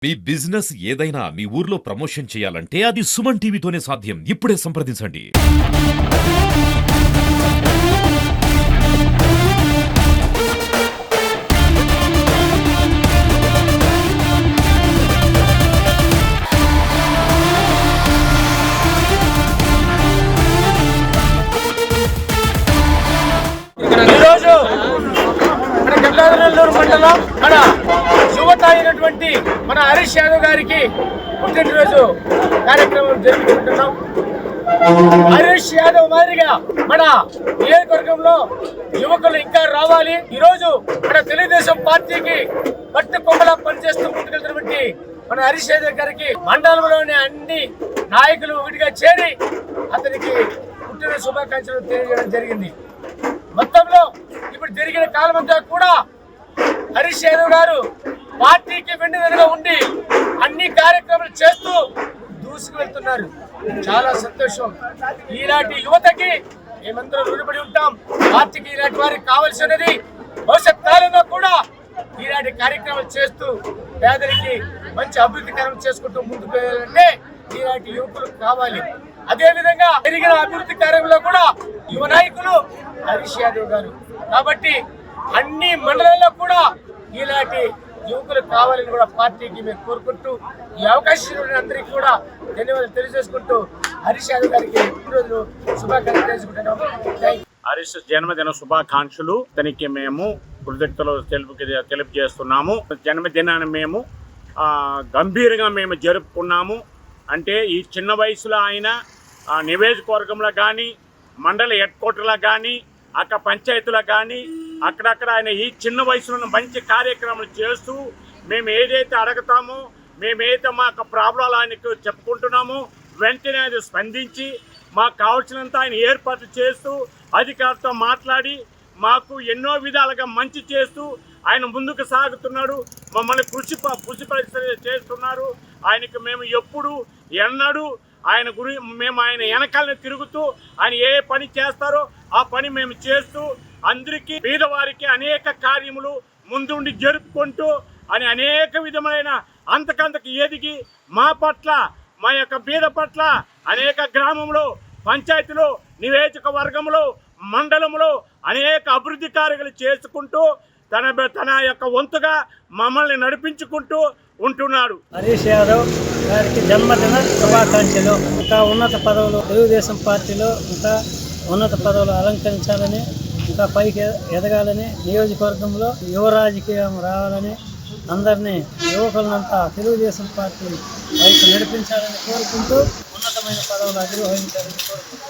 మీ business ఏదైనా మీ ఊర్లో promotion చేయాలంటే అది సుమన్ టీవీతోనే సాధ్యం. ఇప్పుడే సంప్రదించండి. ఈరోజు మన గంగాధరనల్లూరు మండలం మన యువత అయినటువంటి మన హరీష్ యాదవ్ గారికి పుట్టినరోజు కార్యక్రమం జరుపుకుంటున్నాం. హరీష్ యాదవ్ మాదిరిగా మన నియోజకవర్గంలో యువకులు ఇంకా రావాలి. ఈరోజు మన తెలుగుదేశం పార్టీకి పట్టు కొమ్మలా పనిచేస్తూ ముందుకెళ్తున్నటువంటి మన హరీష్ యాదవ్ గారికి మండలంలోని అన్ని నాయకులు ఒకటిగా చేరి అతనికి పుట్టిన శుభాకాంక్షలు తెలియజేయడం జరిగింది. మొత్తంలో ఇప్పుడు జరిగిన కాలం అంతా కూడా హరీష్ యాదవ్ గారు పార్టీకి వెన్నుదన్నుగా ఉండి అన్ని కార్యక్రమాలు చేస్తూ దూసుకు వెళ్తున్నారు. చాలా సంతోషం. ఈనాటి యువతకి మేమందరం రుణపడి ఉంటాం. పార్టీకి ఇలాంటి వారికి కావాల్సినది భవిష్యత్ కాలంలో కూడా ఈనాటి కార్యక్రమాలు చేస్తూ పేదలకి మంచి అభివృద్ధికరం చేసుకుంటూ ముందుకు వెళ్ళాలంటే ఈనాటి యువకులు కావాలి. అదే విధంగా జరిగిన అభివృద్ధి కార్యంలో కూడా యువ నాయకులు హరీష్ యాదవ్ గారు. కాబట్టి అన్ని మండలాల్లో కూడా ఇలాంటి యువకులు కావాలని కూడా పార్టీకి మేము కోరుకుంటూ ఈ అవకాశం అందరికీ కూడా ధన్యవాదాలు తెలియజేసుకుంటూ హరీష్ యాదవ్ గారికి రోజు శుభాకాంక్షలు తెలుసుకుంటున్నాము. హరీష్ జన్మదిన శుభాకాంక్షలు. తనకి మేము కృతజ్ఞతలు తెలియజేస్తున్నాము. జన్మదినాన్ని మేము గంభీరంగా మేము జరుపుకున్నాము. అంటే ఈ చిన్న వయసులో ఆయన నియోజకవర్గంలో కానీ మండల హెడ్ క్వార్టర్లో కానీ అక్కడ పంచాయతీలో కానీ అక్కడక్కడ ఆయన ఈ చిన్న వయసులో మంచి కార్యక్రమాలు చేస్తూ మేము ఏదైతే అడుగుతామో మేమైతే మాకు ప్రాబ్లాలు ఆయనకు చెప్పుకుంటున్నామో వెంటనే అది స్పందించి మాకు కావాల్సినంత ఆయన ఏర్పాట్లు చేస్తూ అధికారులతో మాట్లాడి మాకు ఎన్నో విధాలుగా మంచి చేస్తూ ఆయన ముందుకు సాగుతున్నాడు. మమ్మల్ని కృషి పరిస్థితి చేస్తున్నారు. ఆయనకు మేము ఎప్పుడు ఎన్నడూ ఆయన మేము ఆయన వెనకాలని తిరుగుతూ ఆయన ఏ పని చేస్తారో ఆ పని మేము చేస్తూ అందరికీ పేదవారికి అనేక కార్యములు ముందుండి జరుపుకుంటూ అని అనేక విధమైన అంతకంతకు ఎదిగి మా పట్ల మా యొక్క పేద పట్ల అనేక గ్రామంలో పంచాయతీలో నియోజకవర్గంలో మండలంలో అనేక అభివృద్ధి కార్యక్రమాలు చేసుకుంటూ తన యొక్క వంతుగా మమ్మల్ని నడిపించుకుంటూ ఉంటున్నాడు. హరీష్ యాదవ్ గారికి జన్మదిన శుభాకాంక్షలు. ఇంకా ఉన్నత పదవులు తెలుగుదేశం పార్టీలో ఇంకా ఉన్నత పదవులు అలంకరించాలని ఇంకా పైకి ఎదగాలని నియోజకవర్గంలో యువ రాజకీయం రావాలని అందరినీ యువకులంతా తెలుగుదేశం పార్టీ వైపు నడిపించాలని కోరుకుంటూ ఉన్నతమైన పదవులు అధిరోహించాలని కోరుకుంటున్నాను.